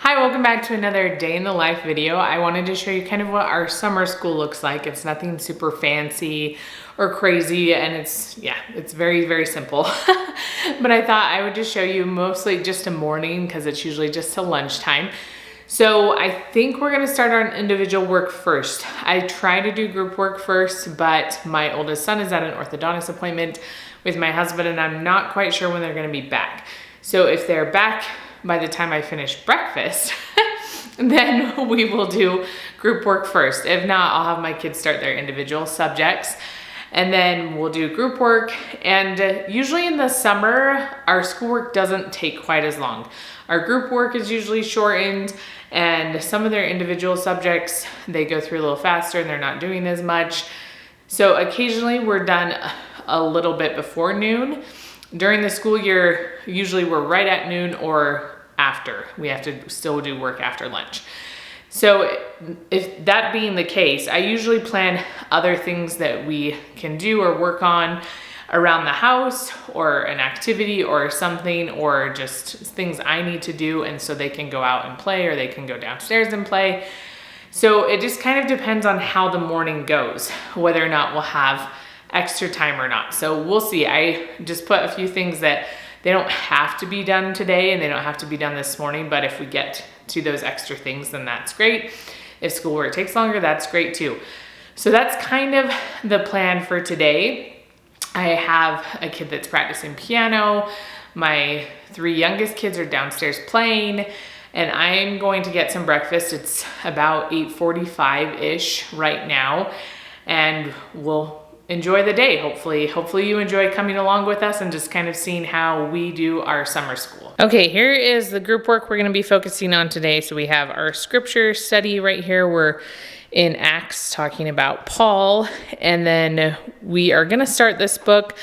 Hi, welcome back to another day in the life video. I wanted to show you kind of what our summer school looks like. It's nothing super fancy or crazy, and it's very, very simple. But I thought I would just show you mostly just a morning because it's usually just till lunchtime. So I think we're gonna start on individual work first. I try to do group work first, but my oldest son is at an orthodontist appointment with my husband, and I'm not quite sure when they're gonna be back. So if they're back by the time I finish breakfast, then we will do group work first. If not, I'll have my kids start their individual subjects and then we'll do group work. And usually in the summer, our schoolwork doesn't take quite as long. Our group work is usually shortened, and some of their individual subjects, they go through a little faster and they're not doing as much. So occasionally we're done a little bit before noon. During the school year, usually we're right at noon or after. We have to still do work after lunch. So if that being the case, I usually plan other things that we can do or work on around the house, or an activity or something, or just things I need to do, and so they can go out and play, or they can go downstairs and play. So it just kind of depends on how the morning goes, whether or not we'll have extra time or not. So we'll see. I just put a few things that they don't have to be done today and they don't have to be done this morning, but if we get to those extra things, then that's great. If schoolwork takes longer, that's great too. So that's kind of the plan for today. I have a kid that's practicing piano. My 3 youngest kids are downstairs playing, and I'm going to get some breakfast. It's about 8:45-ish right now, and we'll enjoy the day. Hopefully you enjoy coming along with us and just kind of seeing how we do our summer school. Okay, here is the group work we're going to be focusing on today. So we have our scripture study right here. We're in Acts talking about Paul, and then we are going to start this book.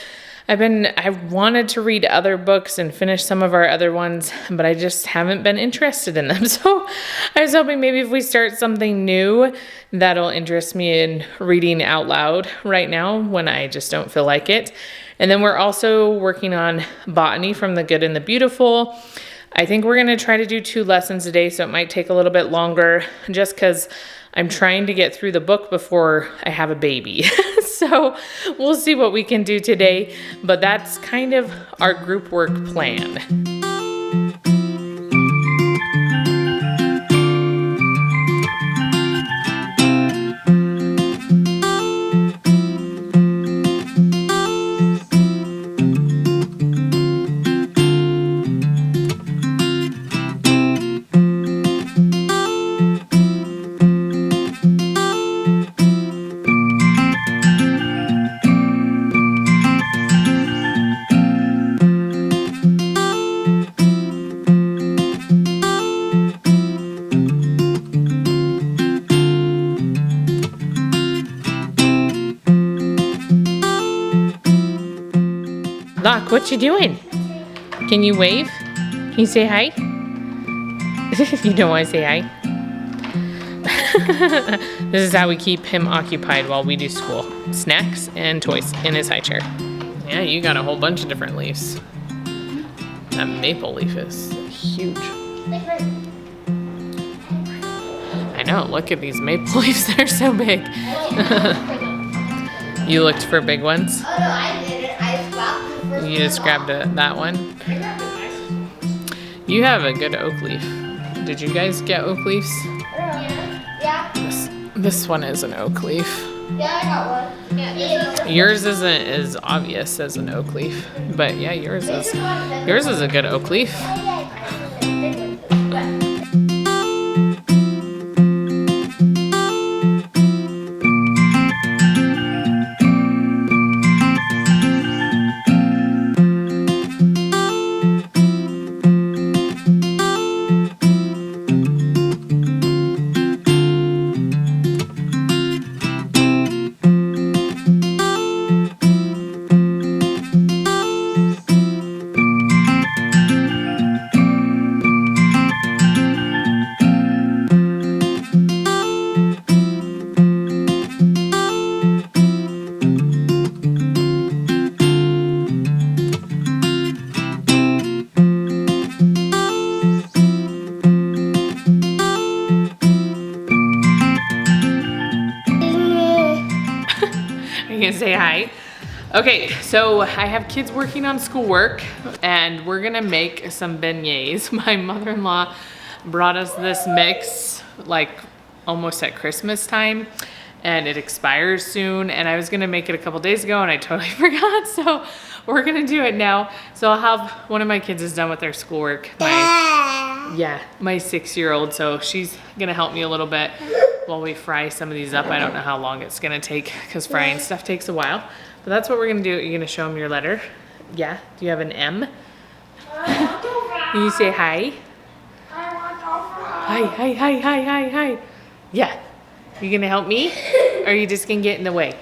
I wanted to read other books and finish some of our other ones, but I just haven't been interested in them. So I was hoping maybe if we start something new, that'll interest me in reading out loud right now when I just don't feel like it. And then we're also working on botany from the Good and the Beautiful. I think we're going to try to do 2 lessons a day, so it might take a little bit longer just because I'm trying to get through the book before I have a baby. So we'll see what we can do today, but that's kind of our group work plan. Look, what you doing? Can you wave? Can you say hi? You don't want to say hi? This is how we keep him occupied while we do school. Snacks and toys in his high chair. Yeah, you got a whole bunch of different leaves. That maple leaf is huge. I know, look at these maple leaves, they're so big. You looked for big ones? Oh no, I didn't. I swapped the first You just grabbed that one? You have a good oak leaf. Did you guys get oak leaves? Yeah. This one is an oak leaf. Yeah, I got one. Yeah. Yours isn't as obvious as an oak leaf, but yeah, yours is a good oak leaf. You gonna say hi? Okay, so I have kids working on schoolwork and we're gonna make some beignets. My mother-in-law brought us this mix like almost at Christmas time and it expires soon, and I was gonna make it a couple days ago and I totally forgot, so we're gonna do it now. So I'll have, one of my kids is done with their schoolwork. My 6-year-old, so she's gonna help me a little bit while we fry some of these up. I don't know how long it's gonna take because frying stuff takes a while. But that's what we're gonna do. You're gonna show them your letter. Yeah, do you have an M? Can you say hi? Hi. Yeah. You gonna help me? Or are you just gonna get in the way?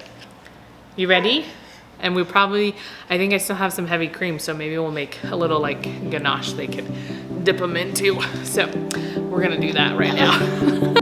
You ready? And we probably, I think I still have some heavy cream, so maybe we'll make a little like ganache they could dip them into. So we're gonna do that right now.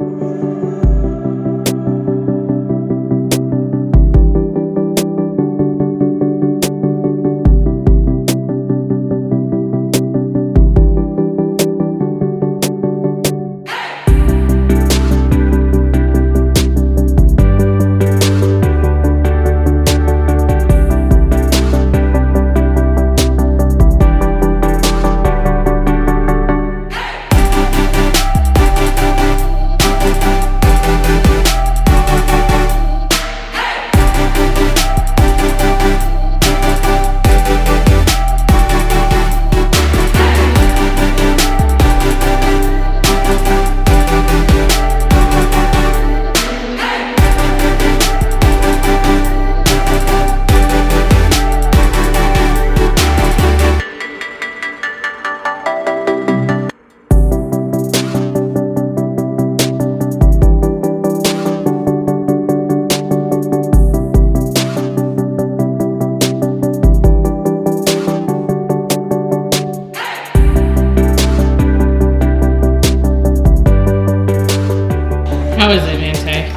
How is it, Mante?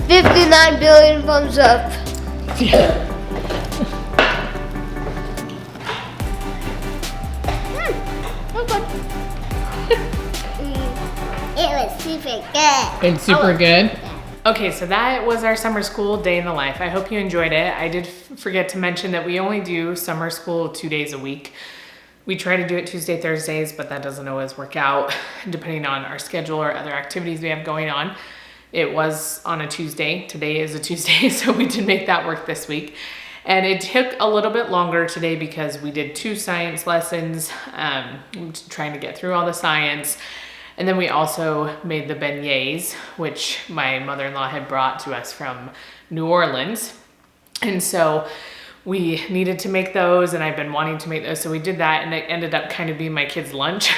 59 billion thumbs up. It was super good. It's super good. Okay, so that was our summer school day in the life. I hope you enjoyed it. I did forget to mention that we only do summer school 2 days a week. We try to do it Tuesday, Thursdays, but that doesn't always work out depending on our schedule or other activities we have going on. It was on a Tuesday. Today is a Tuesday, so we did make that work this week. And it took a little bit longer today because we did 2 science lessons, trying to get through all the science. And then we also made the beignets, which my mother-in-law had brought to us from New Orleans. And so we needed to make those, and I've been wanting to make those. So we did that, and it ended up kind of being my kids' lunch,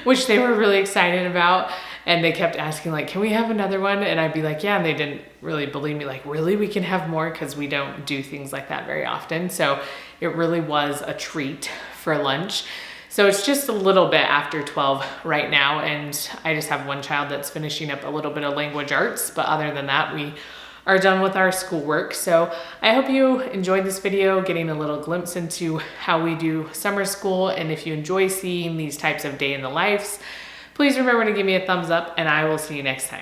which they were really excited about. And they kept asking like, can we have another one? And I'd be like, yeah. And they didn't really believe me, like, really, we can have more? Because we don't do things like that very often. So it really was a treat for lunch. So it's just a little bit after 12 right now. And I just have one child that's finishing up a little bit of language arts. But other than that, we are done with our schoolwork. So I hope you enjoyed this video, getting a little glimpse into how we do summer school. And if you enjoy seeing these types of day in the lives, please remember to give me a thumbs up, and I will see you next time.